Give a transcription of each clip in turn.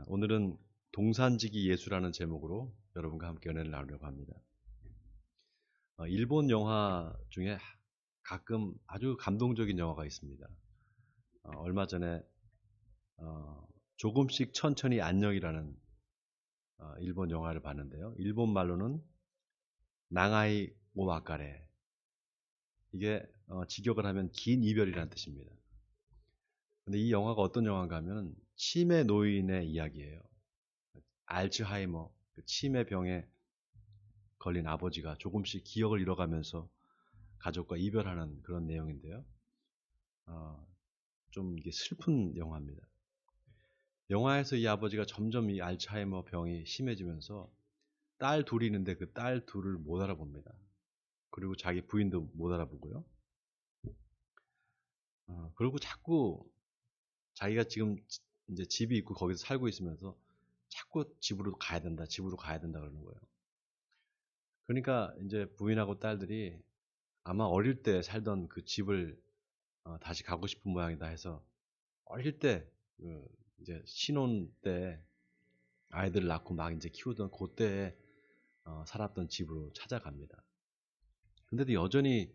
오늘은 동산지기 예수라는 제목으로 여러분과 함께 은혜를 나누려고 합니다. 일본 영화 중에 가끔 아주 감동적인 영화가 있습니다. 얼마 전에 조금씩 천천히 안녕이라는 일본 영화를 봤는데요. 일본 말로는 나가이 오와카레, 이게 직역을 하면 긴 이별이라는 뜻입니다. 근데 이 영화가 어떤 영화인가 하면 치매 노인의 이야기예요. 알츠하이머, 치매병에 걸린 아버지가 조금씩 기억을 잃어가면서 가족과 이별하는 그런 내용인데요. 좀 이게 슬픈 영화입니다. 영화에서 이 아버지가 점점 이 알츠하이머 병이 심해지면서 딸 둘이 있는데 그 딸 둘을 못 알아봅니다. 그리고 자기 부인도 못 알아보고요. 그리고 자꾸 자기가 지금 이제 집이 있고 거기서 살고 있으면서 자꾸 집으로 가야 된다, 집으로 가야 된다 그러는 거예요. 그러니까 이제 부인하고 딸들이 아마 어릴 때 살던 그 집을 다시 가고 싶은 모양이다 해서 어릴 때 이제 신혼 때 아이들을 낳고 막 이제 키우던 그때에 살았던 집으로 찾아갑니다. 근데도 여전히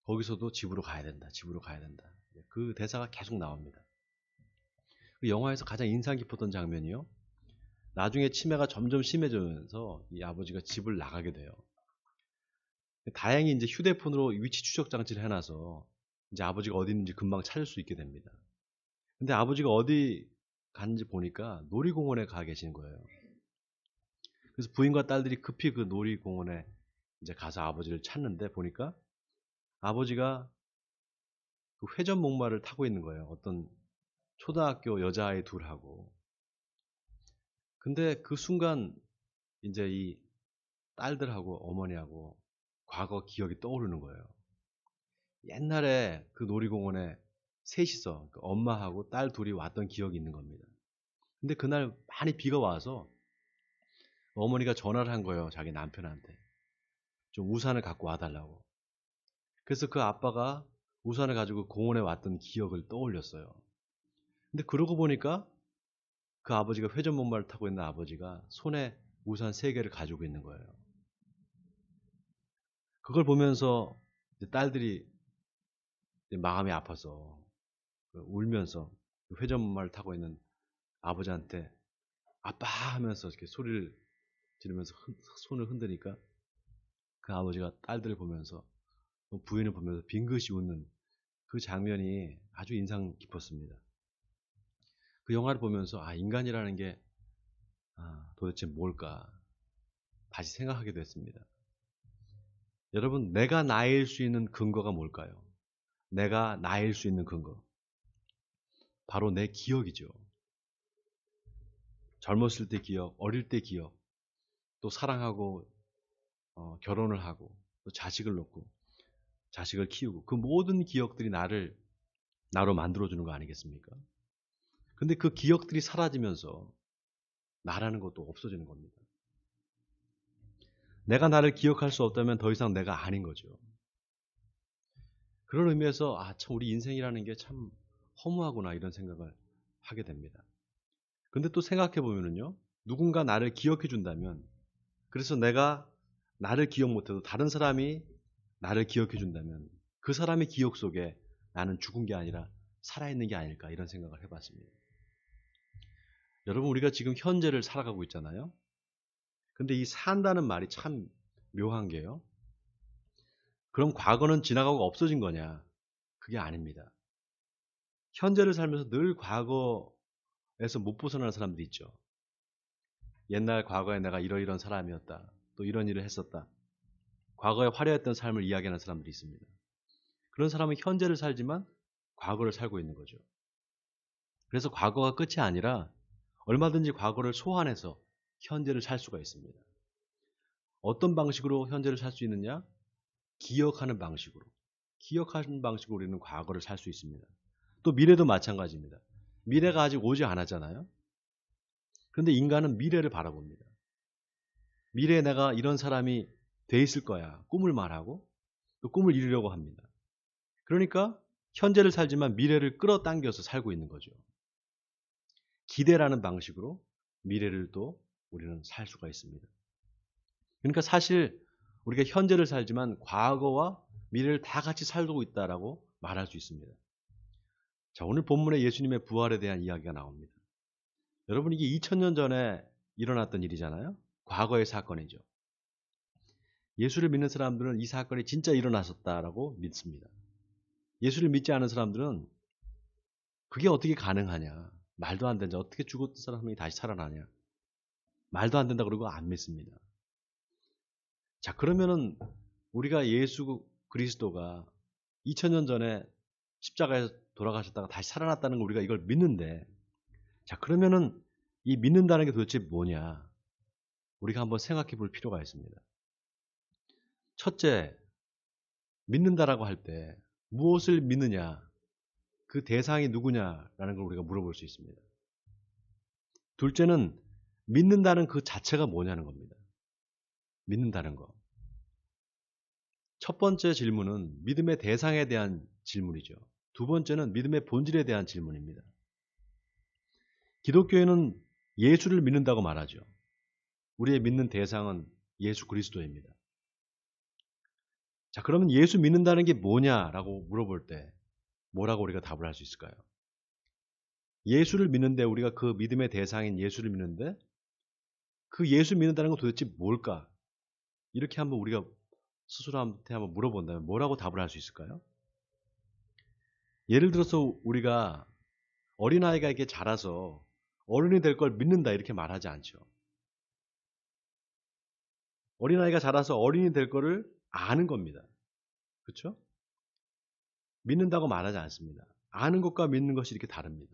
거기서도 집으로 가야 된다, 집으로 가야 된다. 그 대사가 계속 나옵니다. 그 영화에서 가장 인상 깊었던 장면이요. 나중에 치매가 점점 심해지면서 이 아버지가 집을 나가게 돼요. 다행히 이제 휴대폰으로 위치 추적 장치를 해놔서 이제 아버지가 어디 있는지 금방 찾을 수 있게 됩니다. 근데 아버지가 어디 갔는지 보니까 놀이공원에 가 계신 거예요. 그래서 부인과 딸들이 급히 그 놀이공원에 이제 가서 아버지를 찾는데 보니까 아버지가 그 회전 목마를 타고 있는 거예요. 어떤 초등학교 여자아이 둘하고. 근데 그 순간 이제 이 딸들하고 어머니하고 과거 기억이 떠오르는 거예요. 옛날에 그 놀이공원에 셋이서 그 엄마하고 딸 둘이 왔던 기억이 있는 겁니다. 근데 그날 많이 비가 와서 어머니가 전화를 한 거예요. 자기 남편한테. 좀 우산을 갖고 와달라고. 그래서 그 아빠가 우산을 가지고 공원에 왔던 기억을 떠올렸어요. 근데 그러고 보니까 그 아버지가 회전목마를 타고 있는 아버지가 손에 우산 3개를 가지고 있는 거예요. 그걸 보면서 딸들이 마음이 아파서 울면서 회전목마를 타고 있는 아버지한테 아빠 하면서 이렇게 소리를 지르면서 손을 흔드니까 그 아버지가 딸들을 보면서 부인을 보면서 빙긋이 웃는 그 장면이 아주 인상 깊었습니다. 그 영화를 보면서 인간이라는 게 도대체 뭘까 다시 생각하게 됐습니다. 여러분, 내가 나일 수 있는 근거가 뭘까요? 내가 나일 수 있는 근거, 바로 내 기억이죠. 젊었을 때 기억, 어릴 때 기억, 또 사랑하고 결혼을 하고 또 자식을 놓고 자식을 키우고 그 모든 기억들이 나로 만들어주는 거 아니겠습니까? 근데 그 기억들이 사라지면서 나라는 것도 없어지는 겁니다. 내가 나를 기억할 수 없다면 더 이상 내가 아닌 거죠. 그런 의미에서 참 우리 인생이라는 게 참 허무하구나 이런 생각을 하게 됩니다. 근데 또 생각해 보면은요. 누군가 나를 기억해 준다면, 그래서 내가 나를 기억 못해도 다른 사람이 나를 기억해 준다면 그 사람의 기억 속에 나는 죽은 게 아니라 살아있는 게 아닐까 이런 생각을 해봤습니다. 여러분, 우리가 지금 현재를 살아가고 있잖아요. 근데 이 산다는 말이 참 묘한 게요. 그럼 과거는 지나가고 없어진 거냐? 그게 아닙니다. 현재를 살면서 늘 과거에서 못 벗어나는 사람들이 있죠. 옛날 과거에 내가 이러이러한 사람이었다. 또 이런 일을 했었다. 과거에 화려했던 삶을 이야기하는 사람들이 있습니다. 그런 사람은 현재를 살지만 과거를 살고 있는 거죠. 그래서 과거가 끝이 아니라 얼마든지 과거를 소환해서 현재를 살 수가 있습니다. 어떤 방식으로 현재를 살 수 있느냐? 기억하는 방식으로. 기억하는 방식으로 우리는 과거를 살 수 있습니다. 또 미래도 마찬가지입니다. 미래가 아직 오지 않았잖아요. 그런데 인간은 미래를 바라봅니다. 미래에 내가 이런 사람이 돼 있을 거야. 꿈을 말하고 또 꿈을 이루려고 합니다. 그러니까 현재를 살지만 미래를 끌어당겨서 살고 있는 거죠. 기대라는 방식으로 미래를 또 우리는 살 수가 있습니다. 그러니까 사실 우리가 현재를 살지만 과거와 미래를 다 같이 살고 있다라고 말할 수 있습니다. 자, 오늘 본문에 예수님의 부활에 대한 이야기가 나옵니다. 여러분, 이게 2000년 전에 일어났던 일이잖아요. 과거의 사건이죠. 예수를 믿는 사람들은 이 사건이 진짜 일어났었다라고 믿습니다. 예수를 믿지 않은 사람들은 그게 어떻게 가능하냐, 말도 안 된다, 어떻게 죽었던 사람이 다시 살아나냐, 말도 안 된다 그러고 안 믿습니다. 자, 그러면은 우리가 예수 그리스도가 2000년 전에 십자가에서 돌아가셨다가 다시 살아났다는 걸 우리가 이걸 믿는데, 자, 그러면은 이 믿는다는 게 도대체 뭐냐, 우리가 한번 생각해 볼 필요가 있습니다. 첫째, 믿는다라고 할 때 무엇을 믿느냐, 그 대상이 누구냐라는 걸 우리가 물어볼 수 있습니다. 둘째는 믿는다는 그 자체가 뭐냐는 겁니다. 믿는다는 거. 첫 번째 질문은 믿음의 대상에 대한 질문이죠. 두 번째는 믿음의 본질에 대한 질문입니다. 기독교에는 예수를 믿는다고 말하죠. 우리의 믿는 대상은 예수 그리스도입니다. 자, 그러면 예수 믿는다는 게 뭐냐라고 물어볼 때 뭐라고 우리가 답을 할 수 있을까요? 예수를 믿는데, 우리가 그 믿음의 대상인 예수를 믿는데 그 예수 믿는다는 건 도대체 뭘까? 이렇게 한번 우리가 스스로한테 한번 물어본다면 뭐라고 답을 할 수 있을까요? 예를 들어서 우리가 어린아이가 이렇게 자라서 어른이 될 걸 믿는다 이렇게 말하지 않죠. 어린아이가 자라서 어른이 될 거를 아는 겁니다. 그렇죠? 믿는다고 말하지 않습니다. 아는 것과 믿는 것이 이렇게 다릅니다.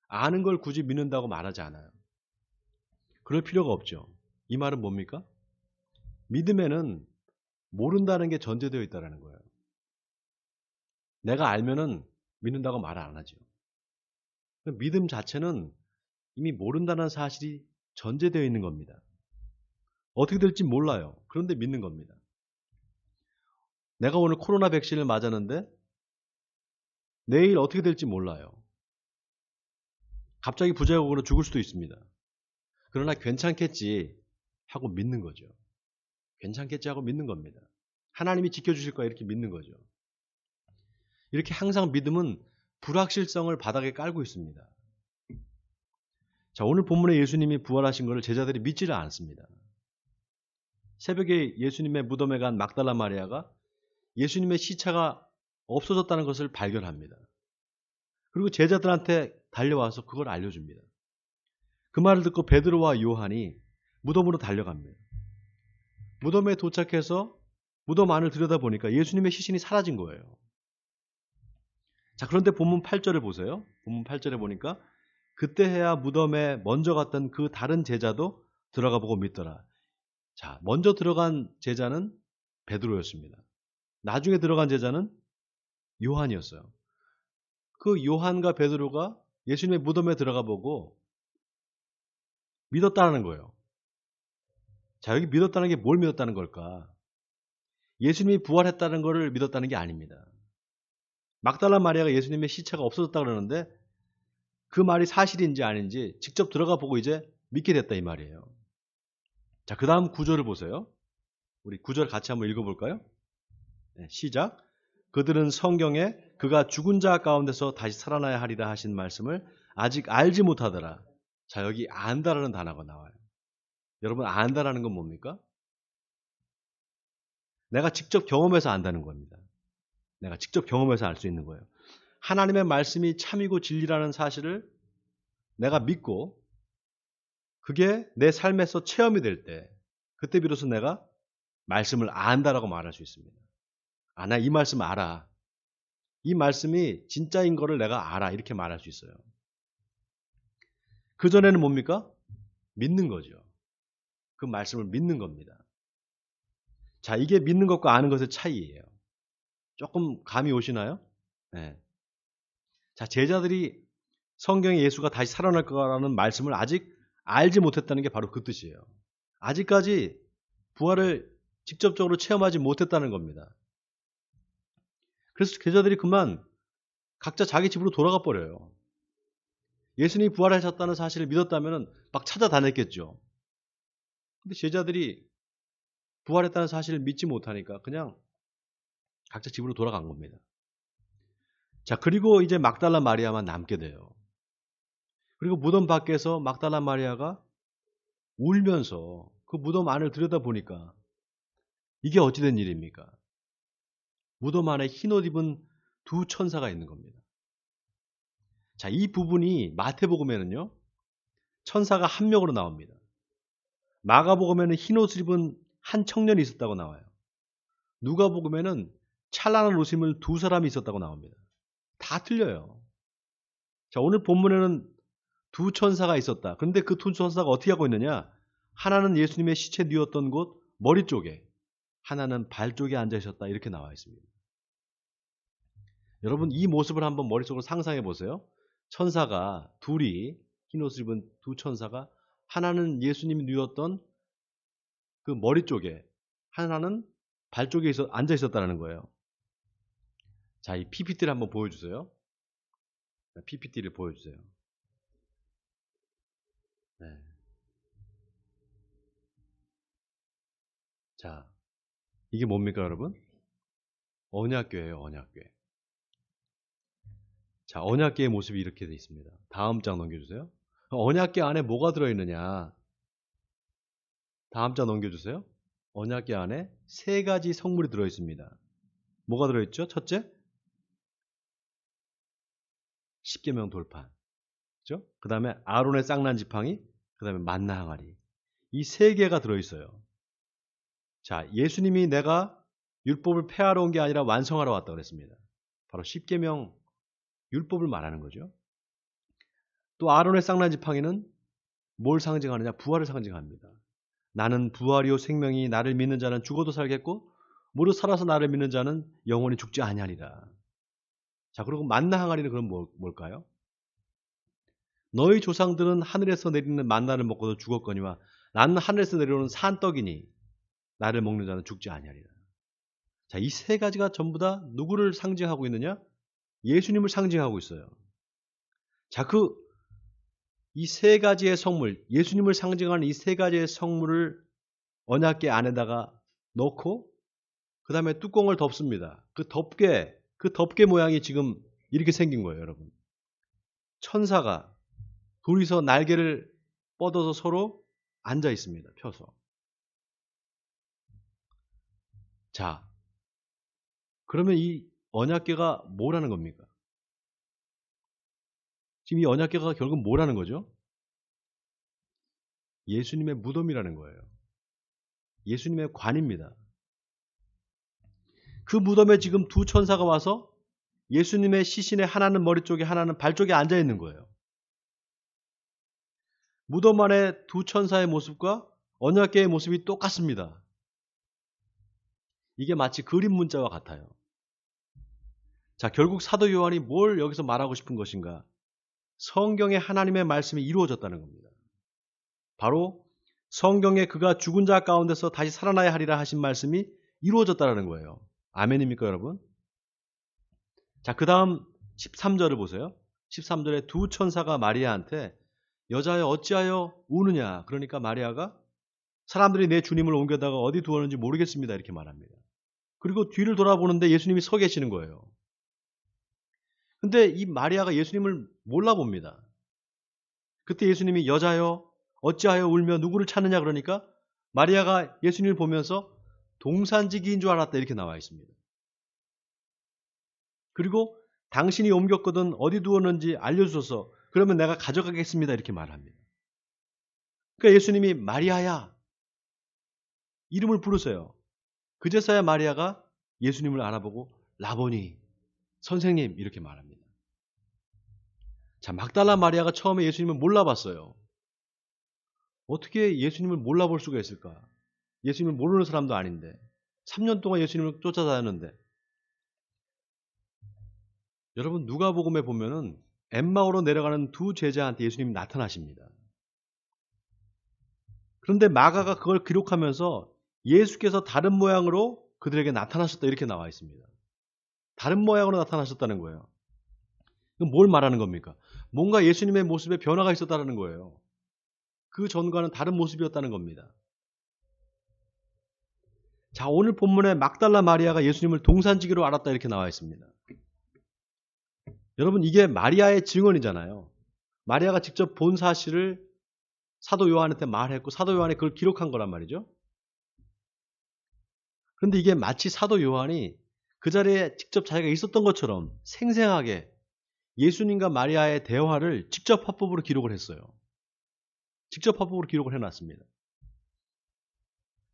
아는 걸 굳이 믿는다고 말하지 않아요. 그럴 필요가 없죠. 이 말은 뭡니까? 믿음에는 모른다는 게 전제되어 있다는 거예요. 내가 알면은 믿는다고 말 안 하죠. 믿음 자체는 이미 모른다는 사실이 전제되어 있는 겁니다. 어떻게 될지 몰라요. 그런데 믿는 겁니다. 내가 오늘 코로나 백신을 맞았는데 내일 어떻게 될지 몰라요. 갑자기 부작용으로 죽을 수도 있습니다. 그러나 괜찮겠지 하고 믿는 거죠. 괜찮겠지 하고 믿는 겁니다. 하나님이 지켜주실 거야 이렇게 믿는 거죠. 이렇게 항상 믿음은 불확실성을 바닥에 깔고 있습니다. 자, 오늘 본문에 예수님이 부활하신 것을 제자들이 믿지를 않습니다. 새벽에 예수님의 무덤에 간 막달라 마리아가 예수님의 시체가 없어졌다는 것을 발견합니다. 그리고 제자들한테 달려와서 그걸 알려줍니다. 그 말을 듣고 베드로와 요한이 무덤으로 달려갑니다. 무덤에 도착해서 무덤 안을 들여다보니까 예수님의 시신이 사라진 거예요. 자, 그런데 본문 8절을 보세요. 본문 8절에 보니까 그때해야 무덤에 먼저 갔던 그 다른 제자도 들어가 보고 믿더라. 자, 먼저 들어간 제자는 베드로였습니다. 나중에 들어간 제자는 요한이었어요. 그 요한과 베드로가 예수님의 무덤에 들어가 보고 믿었다는 거예요. 자, 여기 믿었다는 게 뭘 믿었다는 걸까? 예수님이 부활했다는 것을 믿었다는 게 아닙니다. 막달라 마리아가 예수님의 시체가 없어졌다 그러는데 그 말이 사실인지 아닌지 직접 들어가 보고 이제 믿게 됐다 이 말이에요. 자, 그 다음 구절을 보세요. 우리 구절 같이 한번 읽어볼까요? 네, 시작. 그들은 성경에 그가 죽은 자 가운데서 다시 살아나야 하리라 하신 말씀을 아직 알지 못하더라. 자, 여기 안다라는 단어가 나와요. 여러분, 안다라는 건 뭡니까? 내가 직접 경험해서 안다는 겁니다. 내가 직접 경험해서 알 수 있는 거예요. 하나님의 말씀이 참이고 진리라는 사실을 내가 믿고 그게 내 삶에서 체험이 될 때 그때 비로소 내가 말씀을 안다라고 말할 수 있습니다. 아, 나 이 말씀 알아. 이 말씀이 진짜인 거를 내가 알아. 이렇게 말할 수 있어요. 그전에는 뭡니까? 믿는 거죠. 그 말씀을 믿는 겁니다. 자, 이게 믿는 것과 아는 것의 차이예요. 조금 감이 오시나요? 네. 자, 제자들이 성경에 예수가 다시 살아날 거라는 말씀을 아직 알지 못했다는 게 바로 그 뜻이에요. 아직까지 부활을 직접적으로 체험하지 못했다는 겁니다. 그래서 제자들이 그만 각자 자기 집으로 돌아가 버려요. 예수님이 부활하셨다는 사실을 믿었다면 막 찾아다녔겠죠. 근데 제자들이 부활했다는 사실을 믿지 못하니까 그냥 각자 집으로 돌아간 겁니다. 자, 그리고 이제 막달라 마리아만 남게 돼요. 그리고 무덤 밖에서 막달라 마리아가 울면서 그 무덤 안을 들여다보니까 이게 어찌된 일입니까? 무덤 안에 흰옷 입은 두 천사가 있는 겁니다. 자, 이 부분이 마태복음에는요, 천사가 한 명으로 나옵니다. 마가복음에는 흰옷을 입은 한 청년이 있었다고 나와요. 누가복음에는 찬란한 옷을 입은 두 사람이 있었다고 나옵니다. 다 틀려요. 자, 오늘 본문에는 두 천사가 있었다. 그런데 그 두 천사가 어떻게 하고 있느냐? 하나는 예수님의 시체 뉘었던 곳 머리 쪽에, 하나는 발 쪽에 앉아 있었다. 이렇게 나와 있습니다. 여러분, 이 모습을 한번 머릿속으로 상상해 보세요. 천사가 둘이, 흰옷을 입은 두 천사가 하나는 예수님이 뉘었던 그 머리 쪽에, 하나는 발 쪽에 앉아 있었다는 거예요. 자, 이 PPT를 한번 보여주세요. PPT를 보여주세요. 네. 자, 이게 뭡니까, 여러분? 언약궤예요, 언약궤. 자, 언약궤의 모습이 이렇게 돼 있습니다. 다음 장 넘겨주세요. 언약궤 안에 뭐가 들어있느냐? 다음 장 넘겨주세요. 언약궤 안에 세 가지 성물이 들어있습니다. 뭐가 들어있죠? 첫째, 십계명 돌판. 그죠? 그 다음에 아론의 쌍난 지팡이, 그 다음에 만나 항아리. 이 세 개가 들어있어요. 자, 예수님이 내가 율법을 폐하러 온 게 아니라 완성하러 왔다고 그랬습니다. 바로 십계명 율법을 말하는 거죠. 또 아론의 쌍난 지팡이는 뭘 상징하느냐? 부활을 상징합니다. 나는 부활이요 생명이 나를 믿는 자는 죽어도 살겠고 무릇 살아서 나를 믿는 자는 영원히 죽지 아니하리라. 자, 그리고 만나 항아리는 그럼 뭘까요? 너희 조상들은 하늘에서 내리는 만나를 먹고도 죽었거니와 나는 하늘에서 내려오는 산떡이니 나를 먹는 자는 죽지 아니하리라. 자, 이 세 가지가 전부 다 누구를 상징하고 있느냐? 예수님을 상징하고 있어요. 자, 이 세 가지의 성물, 예수님을 상징하는 이 세 가지의 성물을 언약궤 안에다가 넣고 그 다음에 뚜껑을 덮습니다. 그 덮개 모양이 지금 이렇게 생긴 거예요, 여러분. 천사가 둘이서 날개를 뻗어서 서로 앉아 있습니다. 펴서. 자, 그러면 이 언약궤가 뭐라는 겁니까? 지금 이 언약궤가 결국 뭐라는 거죠? 예수님의 무덤이라는 거예요. 예수님의 관입니다. 그 무덤에 지금 두 천사가 와서 예수님의 시신의 하나는 머리 쪽에 하나는 발 쪽에 앉아 있는 거예요. 무덤 안에 두 천사의 모습과 언약궤의 모습이 똑같습니다. 이게 마치 그림 문자와 같아요. 자, 결국 사도 요한이 뭘 여기서 말하고 싶은 것인가? 성경에 하나님의 말씀이 이루어졌다는 겁니다. 바로 성경에 그가 죽은 자 가운데서 다시 살아나야 하리라 하신 말씀이 이루어졌다는 거예요. 아멘입니까, 여러분? 자, 그 다음 13절을 보세요. 13절에 두 천사가 마리아한테 여자여 어찌하여 우느냐? 그러니까 마리아가 사람들이 내 주님을 옮겨다가 어디 두었는지 모르겠습니다. 이렇게 말합니다. 그리고 뒤를 돌아보는데 예수님이 서 계시는 거예요. 근데 이 마리아가 예수님을 몰라봅니다. 그때 예수님이 여자여 어찌하여 울며 누구를 찾느냐 그러니까 마리아가 예수님을 보면서 동산지기인 줄 알았다 이렇게 나와 있습니다. 그리고 당신이 옮겼거든 어디 두었는지 알려주소서 그러면 내가 가져가겠습니다 이렇게 말합니다. 그러니까 예수님이 마리아야 이름을 부르세요. 그제서야 마리아가 예수님을 알아보고 라보니 선생님 이렇게 말합니다. 자, 막달라 마리아가 처음에 예수님을 몰라봤어요. 어떻게 예수님을 몰라볼 수가 있을까? 예수님을 모르는 사람도 아닌데 3년 동안 예수님을 쫓아다녔는데 여러분 누가복음에 보면은 엠마오로 내려가는 두 제자한테 예수님이 나타나십니다. 그런데 마가가 그걸 기록하면서 예수께서 다른 모양으로 그들에게 나타나셨다 이렇게 나와 있습니다. 다른 모양으로 나타나셨다는 거예요. 그럼 뭘 말하는 겁니까? 뭔가 예수님의 모습에 변화가 있었다는 거예요. 그 전과는 다른 모습이었다는 겁니다. 자, 오늘 본문에 막달라 마리아가 예수님을 동산지기로 알았다 이렇게 나와 있습니다. 여러분, 이게 마리아의 증언이잖아요. 마리아가 직접 본 사실을 사도 요한한테 말했고 사도 요한이 그걸 기록한 거란 말이죠. 그런데 이게 마치 사도 요한이 그 자리에 직접 자기가 있었던 것처럼 생생하게 예수님과 마리아의 대화를 직접 화법으로 기록을 했어요. 직접 화법으로 기록을 해놨습니다.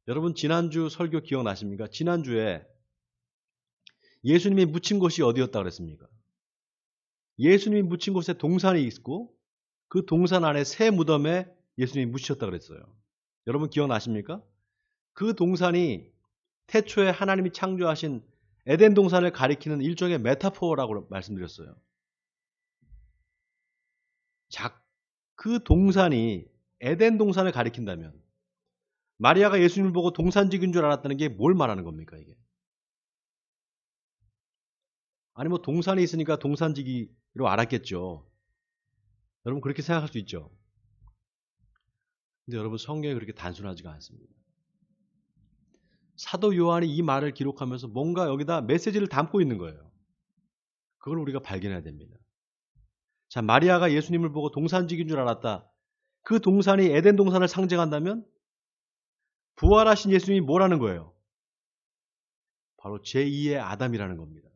여러분, 지난주 설교 기억나십니까? 지난주에 예수님이 묻힌 곳이 어디였다 그랬습니까? 예수님이 묻힌 곳에 동산이 있고 그 동산 안에 새 무덤에 예수님이 묻히셨다 그랬어요. 여러분 기억나십니까? 그 동산이 태초에 하나님이 창조하신 에덴 동산을 가리키는 일종의 메타포라고 말씀드렸어요. 자, 그 동산이 에덴 동산을 가리킨다면 마리아가 예수님을 보고 동산지기인 줄 알았다는 게 뭘 말하는 겁니까, 이게? 아니, 뭐 동산이 있으니까 동산지기로 알았겠죠. 여러분 그렇게 생각할 수 있죠. 근데 여러분, 성경이 그렇게 단순하지가 않습니다. 사도 요한이 이 말을 기록하면서 뭔가 여기다 메시지를 담고 있는 거예요. 그걸 우리가 발견해야 됩니다. 자, 마리아가 예수님을 보고 동산지기인 줄 알았다. 그 동산이 에덴 동산을 상징한다면 부활하신 예수님이 뭐라는 거예요? 바로 제2의 아담이라는 겁니다.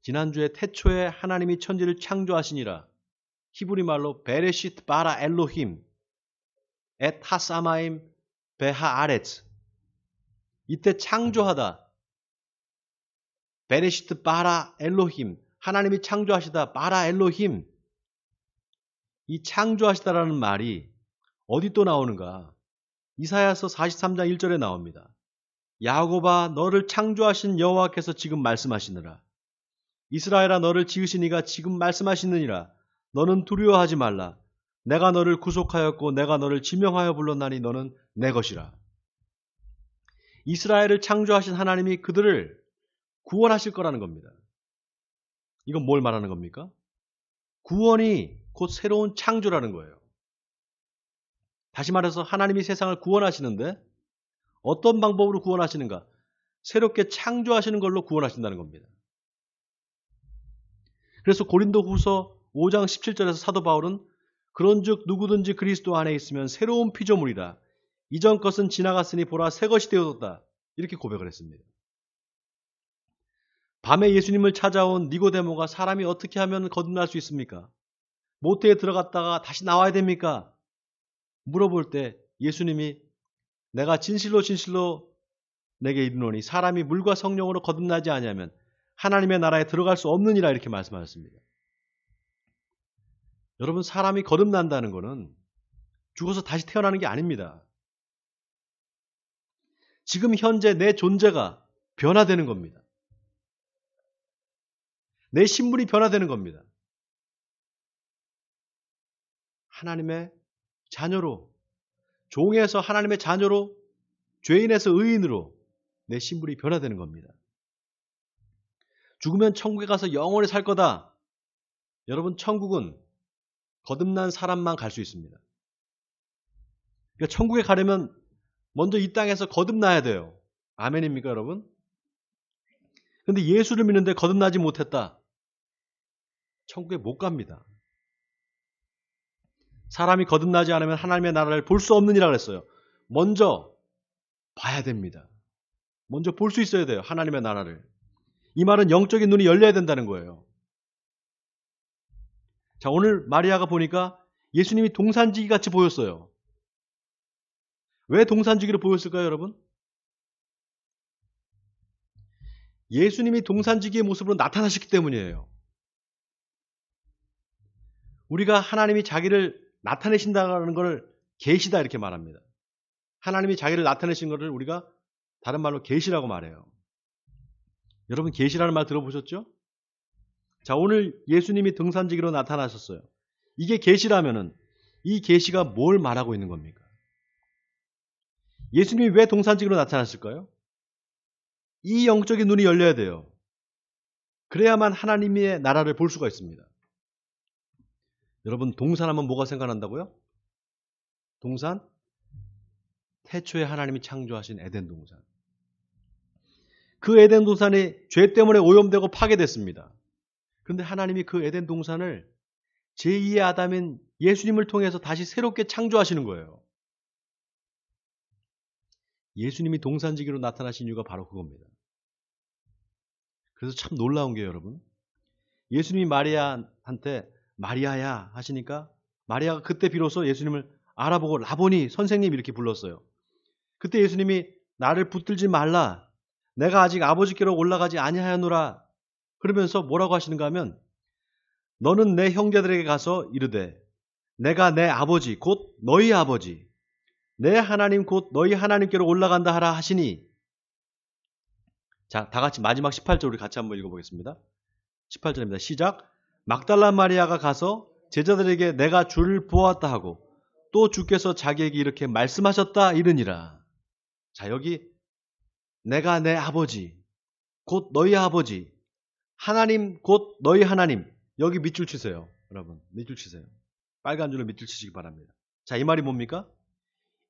지난주에 태초에 하나님이 천지를 창조하시니라. 히브리 말로 베레시트 바라 엘로힘 에 타사마임 베하 아레츠. 이때 창조하다. 베레시트 바라 엘로힘. 하나님이 창조하시다. 바라 엘로힘. 이 창조하시다라는 말이 어디 또 나오는가? 이사야서 43장 1절에 나옵니다. 야곱아, 너를 창조하신 여호와께서 지금 말씀하시느라. 이스라엘아, 너를 지으신 이가 지금 말씀하시느니라. 너는 두려워하지 말라. 내가 너를 구속하였고 내가 너를 지명하여 불렀나니 너는 내 것이라. 이스라엘을 창조하신 하나님이 그들을 구원하실 거라는 겁니다. 이건 뭘 말하는 겁니까? 구원이 곧 새로운 창조라는 거예요. 다시 말해서 하나님이 세상을 구원하시는데 어떤 방법으로 구원하시는가? 새롭게 창조하시는 걸로 구원하신다는 겁니다. 그래서 고린도후서 5장 17절에서 사도 바울은 그런즉 누구든지 그리스도 안에 있으면 새로운 피조물이라. 이전 것은 지나갔으니 보라 새 것이 되어졌다. 이렇게 고백을 했습니다. 밤에 예수님을 찾아온 니고데모가 사람이 어떻게 하면 거듭날 수 있습니까? 모태에 들어갔다가 다시 나와야 됩니까? 물어볼 때 예수님이 내가 진실로 진실로 내게 이르노니 사람이 물과 성령으로 거듭나지 아니하면 하나님의 나라에 들어갈 수 없느니라 이렇게 말씀하셨습니다. 여러분, 사람이 거듭난다는 것은 죽어서 다시 태어나는 게 아닙니다. 지금 현재 내 존재가 변화되는 겁니다. 내 신분이 변화되는 겁니다. 하나님의 자녀로, 종에서 하나님의 자녀로, 죄인에서 의인으로 내 신분이 변화되는 겁니다. 죽으면 천국에 가서 영원히 살 거다. 여러분, 천국은 거듭난 사람만 갈 수 있습니다. 그러니까 천국에 가려면 먼저 이 땅에서 거듭나야 돼요. 아멘입니까, 여러분? 근데 예수를 믿는데 거듭나지 못했다. 천국에 못 갑니다. 사람이 거듭나지 않으면 하나님의 나라를 볼 수 없느니라 그랬어요. 먼저 봐야 됩니다. 먼저 볼 수 있어야 돼요. 하나님의 나라를. 이 말은 영적인 눈이 열려야 된다는 거예요. 자, 오늘 마리아가 보니까 예수님이 동산지기 같이 보였어요. 왜 동산지기로 보였을까요, 여러분? 예수님이 동산지기의 모습으로 나타나셨기 때문이에요. 우리가 하나님이 자기를 나타내신다는 것을 계시다 이렇게 말합니다. 하나님이 자기를 나타내신 것을 우리가 다른 말로 계시라고 말해요. 여러분, 계시라는 말 들어보셨죠? 자, 오늘 예수님이 등산지기로 나타나셨어요. 이게 계시라면은 이 계시가 뭘 말하고 있는 겁니까? 예수님이 왜 동산지기로 나타났을까요? 이 영적인 눈이 열려야 돼요. 그래야만 하나님의 나라를 볼 수가 있습니다. 여러분, 동산하면 뭐가 생각난다고요? 동산? 태초에 하나님이 창조하신 에덴 동산. 그 에덴 동산이 죄 때문에 오염되고 파괴됐습니다. 그런데 하나님이 그 에덴 동산을 제2의 아담인 예수님을 통해서 다시 새롭게 창조하시는 거예요. 예수님이 동산지기로 나타나신 이유가 바로 그겁니다. 그래서 참 놀라운 게 여러분, 예수님이 마리아한테 마리아야 하시니까 마리아가 그때 비로소 예수님을 알아보고 라보니, 선생님 이렇게 불렀어요. 그때 예수님이 나를 붙들지 말라, 내가 아직 아버지께로 올라가지 아니하였노라 그러면서 뭐라고 하시는가 하면, 너는 내 형제들에게 가서 이르되 내가 내 아버지 곧 너희 아버지 내 하나님 곧 너희 하나님께로 올라간다 하라 하시니. 자, 다 같이 마지막 18절 우리 같이 한번 읽어보겠습니다. 18절입니다. 시작. 막달라 마리아가 가서 제자들에게 내가 주를 보았다 하고 또 주께서 자기에게 이렇게 말씀하셨다 이르니라. 자, 여기 내가 내 아버지 곧 너희 아버지 하나님 곧 너희 하나님, 여기 밑줄 치세요. 여러분 밑줄 치세요. 빨간 줄로 밑줄 치시기 바랍니다. 자, 이 말이 뭡니까?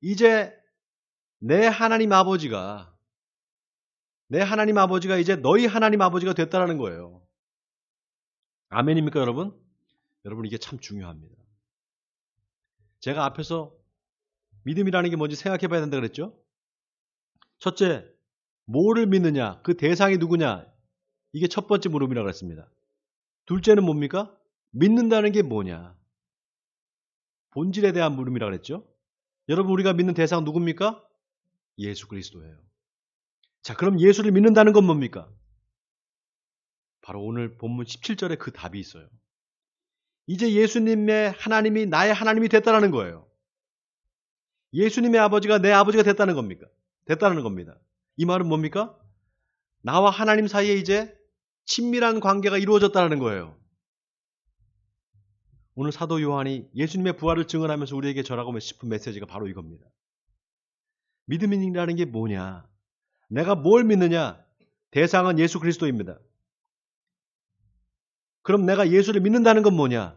이제 내 하나님 아버지가 이제 너희 하나님 아버지가 됐다라는 거예요. 아멘입니까 여러분? 여러분, 이게 참 중요합니다. 제가 앞에서 믿음이라는 게 뭔지 생각해 봐야 된다 그랬죠? 첫째, 뭐를 믿느냐? 그 대상이 누구냐? 이게 첫 번째 물음이라고 그랬습니다. 둘째는 뭡니까? 믿는다는 게 뭐냐? 본질에 대한 물음이라고 그랬죠? 여러분, 우리가 믿는 대상 누굽니까? 예수 그리스도예요. 자, 그럼 예수를 믿는다는 건 뭡니까? 바로 오늘 본문 17절에 그 답이 있어요. 이제 예수님의 하나님이 나의 하나님이 됐다는 거예요. 예수님의 아버지가 내 아버지가 됐다는 겁니까? 됐다는 겁니다. 이 말은 뭡니까? 나와 하나님 사이에 이제 친밀한 관계가 이루어졌다는 거예요. 오늘 사도 요한이 예수님의 부활을 증언하면서 우리에게 전하고 싶은 메시지가 바로 이겁니다. 믿음이라는 게 뭐냐? 내가 뭘 믿느냐? 대상은 예수 그리스도입니다. 그럼 내가 예수를 믿는다는 건 뭐냐?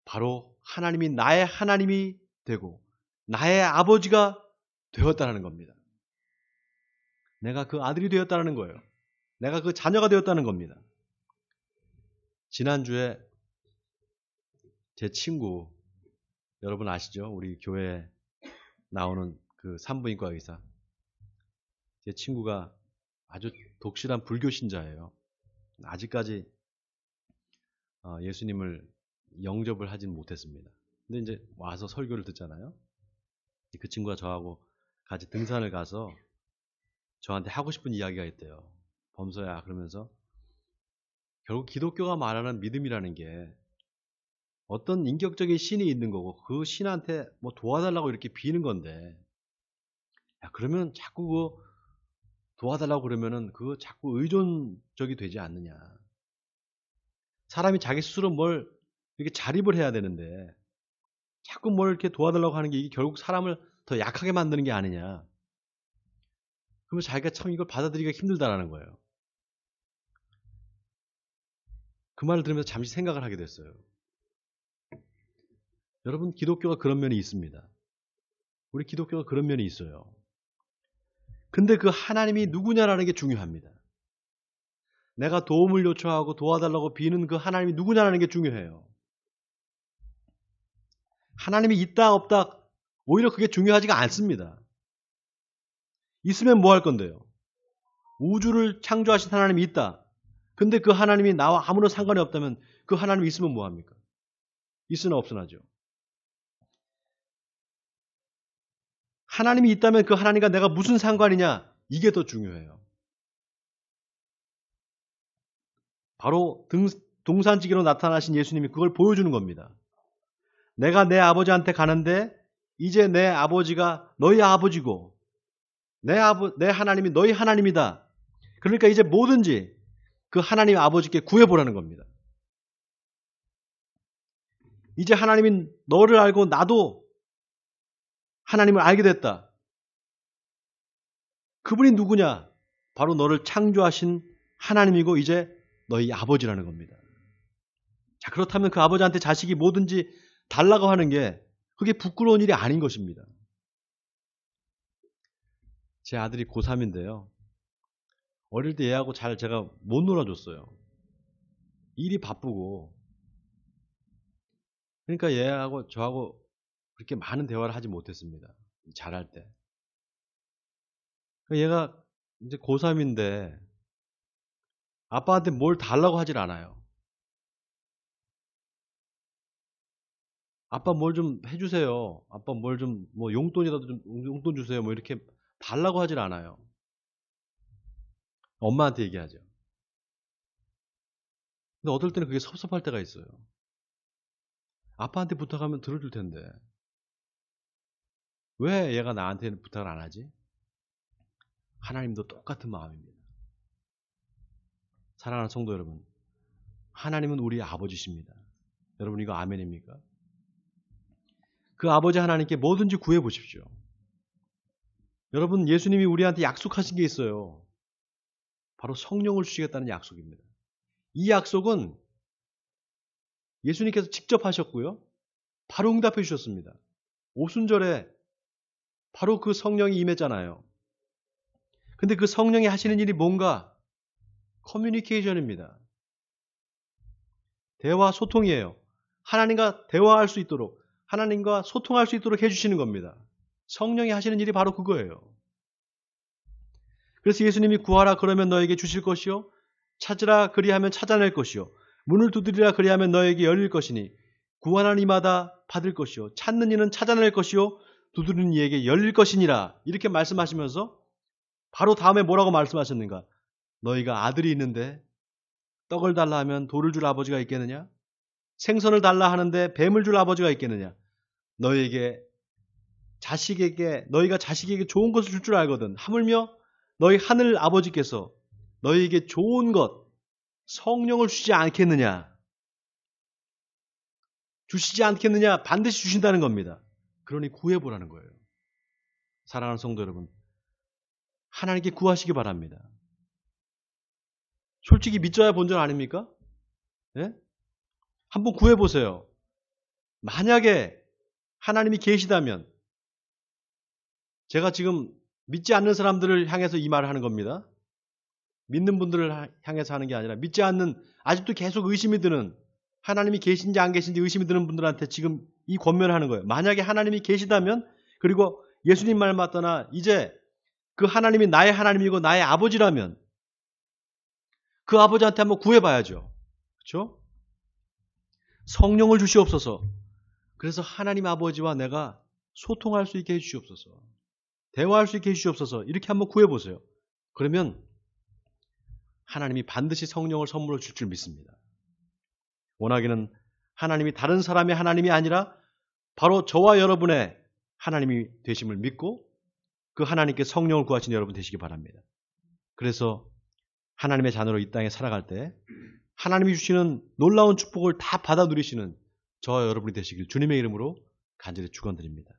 바로 하나님이 나의 하나님이 되고 나의 아버지가 되었다는 겁니다. 내가 그 아들이 되었다는 거예요. 내가 그 자녀가 되었다는 겁니다. 지난주에 제 친구, 여러분 아시죠? 우리 교회에 나오는 그 산부인과 의사. 제 친구가 아주 독실한 불교 신자예요. 아직까지 예수님을 영접을 하진 못했습니다. 근데 이제 와서 설교를 듣잖아요. 그 친구가 저하고 같이 등산을 가서 저한테 하고 싶은 이야기가 있대요. 범서야, 그러면서 결국 기독교가 말하는 믿음이라는 게 어떤 인격적인 신이 있는 거고 그 신한테 뭐 도와달라고 이렇게 비는 건데, 야, 그러면 자꾸 그 도와달라고 그러면은 그거 자꾸 의존적이 되지 않느냐. 사람이 자기 스스로 뭘 이렇게 자립을 해야 되는데 자꾸 뭘 이렇게 도와달라고 하는 게 이게 결국 사람을 더 약하게 만드는 게 아니냐. 그러면 자기가 참 이걸 받아들이기가 힘들다라는 거예요. 그 말을 들으면서 잠시 생각을 하게 됐어요. 여러분, 기독교가 그런 면이 있습니다. 우리 기독교가 그런 면이 있어요. 근데 그 하나님이 누구냐라는 게 중요합니다. 내가 도움을 요청하고 도와달라고 비는 그 하나님이 누구냐라는 게 중요해요. 하나님이 있다 없다 오히려 그게 중요하지가 않습니다. 있으면 뭐 할 건데요? 우주를 창조하신 하나님이 있다. 근데 그 하나님이 나와 아무런 상관이 없다면 그 하나님이 있으면 뭐 합니까? 있으나 없으나죠. 하나님이 있다면 그 하나님과 내가 무슨 상관이냐? 이게 더 중요해요. 바로 동산지기로 나타나신 예수님이 그걸 보여주는 겁니다. 내가 내 아버지한테 가는데 이제 내 아버지가 너희 아버지고 내 하나님이 너희 하나님이다. 그러니까 이제 뭐든지 그 하나님 아버지께 구해보라는 겁니다. 이제 하나님이 너를 알고 나도 하나님을 알게 됐다. 그분이 누구냐? 바로 너를 창조하신 하나님이고 이제 너희 아버지라는 겁니다. 자, 그렇다면 그 아버지한테 자식이 뭐든지 달라고 하는 게 그게 부끄러운 일이 아닌 것입니다. 제 아들이 고3인데요. 어릴 때 얘하고 잘 제가 못 놀아줬어요. 일이 바쁘고. 그러니까 얘하고 저하고 그렇게 많은 대화를 하지 못했습니다. 잘할 때. 얘가 이제 고3인데 아빠한테 뭘 달라고 하질 않아요. 아빠 뭘 좀 해주세요. 아빠 뭘 좀, 뭐 용돈이라도 좀, 용돈 주세요. 뭐 이렇게 달라고 하질 않아요. 엄마한테 얘기하죠. 근데 어떨 때는 그게 섭섭할 때가 있어요. 아빠한테 부탁하면 들어줄 텐데. 왜 얘가 나한테는 부탁을 안 하지? 하나님도 똑같은 마음입니다. 사랑하는 성도 여러분. 하나님은 우리 아버지십니다. 여러분 이거 아멘입니까? 그 아버지 하나님께 뭐든지 구해 보십시오. 여러분 예수님이 우리한테 약속하신 게 있어요. 바로 성령을 주시겠다는 약속입니다. 이 약속은 예수님께서 직접 하셨고요. 바로 응답해 주셨습니다. 오순절에 바로 그 성령이 임했잖아요. 근데 그 성령이 하시는 일이 뭔가? 커뮤니케이션입니다. 대화 소통이에요. 하나님과 대화할 수 있도록, 하나님과 소통할 수 있도록 해주시는 겁니다. 성령이 하시는 일이 바로 그거예요. 그래서 예수님이 구하라 그러면 너에게 주실 것이요, 찾으라 그리하면 찾아낼 것이요, 문을 두드리라 그리하면 너에게 열릴 것이니 구하는 이마다 받을 것이요, 찾는 이는 찾아낼 것이요, 두드리는 이에게 열릴 것이니라. 이렇게 말씀하시면서 바로 다음에 뭐라고 말씀하셨는가? 너희가 아들이 있는데 떡을 달라 하면 돌을 줄 아버지가 있겠느냐? 생선을 달라 하는데 뱀을 줄 아버지가 있겠느냐? 너희가 자식에게 좋은 것을 줄 줄 알거든. 하물며 너희 하늘 아버지께서 너희에게 좋은 것, 성령을 주시지 않겠느냐? 주시지 않겠느냐? 반드시 주신다는 겁니다. 그러니 구해보라는 거예요. 사랑하는 성도 여러분, 하나님께 구하시기 바랍니다. 솔직히 믿져야 본전 아닙니까? 예? 한번 구해보세요. 만약에 하나님이 계시다면, 제가 지금 믿지 않는 사람들을 향해서 이 말을 하는 겁니다. 믿는 분들을 향해서 하는 게 아니라 믿지 않는, 아직도 계속 의심이 드는, 하나님이 계신지 안 계신지 의심이 드는 분들한테 지금 이 권면을 하는 거예요. 만약에 하나님이 계시다면, 그리고 예수님 말 맞다나 이제 그 하나님이 나의 하나님이고 나의 아버지라면 그 아버지한테 한번 구해봐야죠. 그렇죠? 성령을 주시옵소서. 그래서 하나님 아버지와 내가 소통할 수 있게 해주시옵소서. 대화할 수 있게 해주시옵소서. 이렇게 한번 구해보세요. 그러면 하나님이 반드시 성령을 선물로 줄 줄 믿습니다. 원하기는 하나님이 다른 사람의 하나님이 아니라 바로 저와 여러분의 하나님이 되심을 믿고 그 하나님께 성령을 구하시는 여러분 되시기 바랍니다. 그래서 하나님의 자녀로 이 땅에 살아갈 때 하나님이 주시는 놀라운 축복을 다 받아 누리시는 저와 여러분이 되시길 주님의 이름으로 간절히 축원드립니다.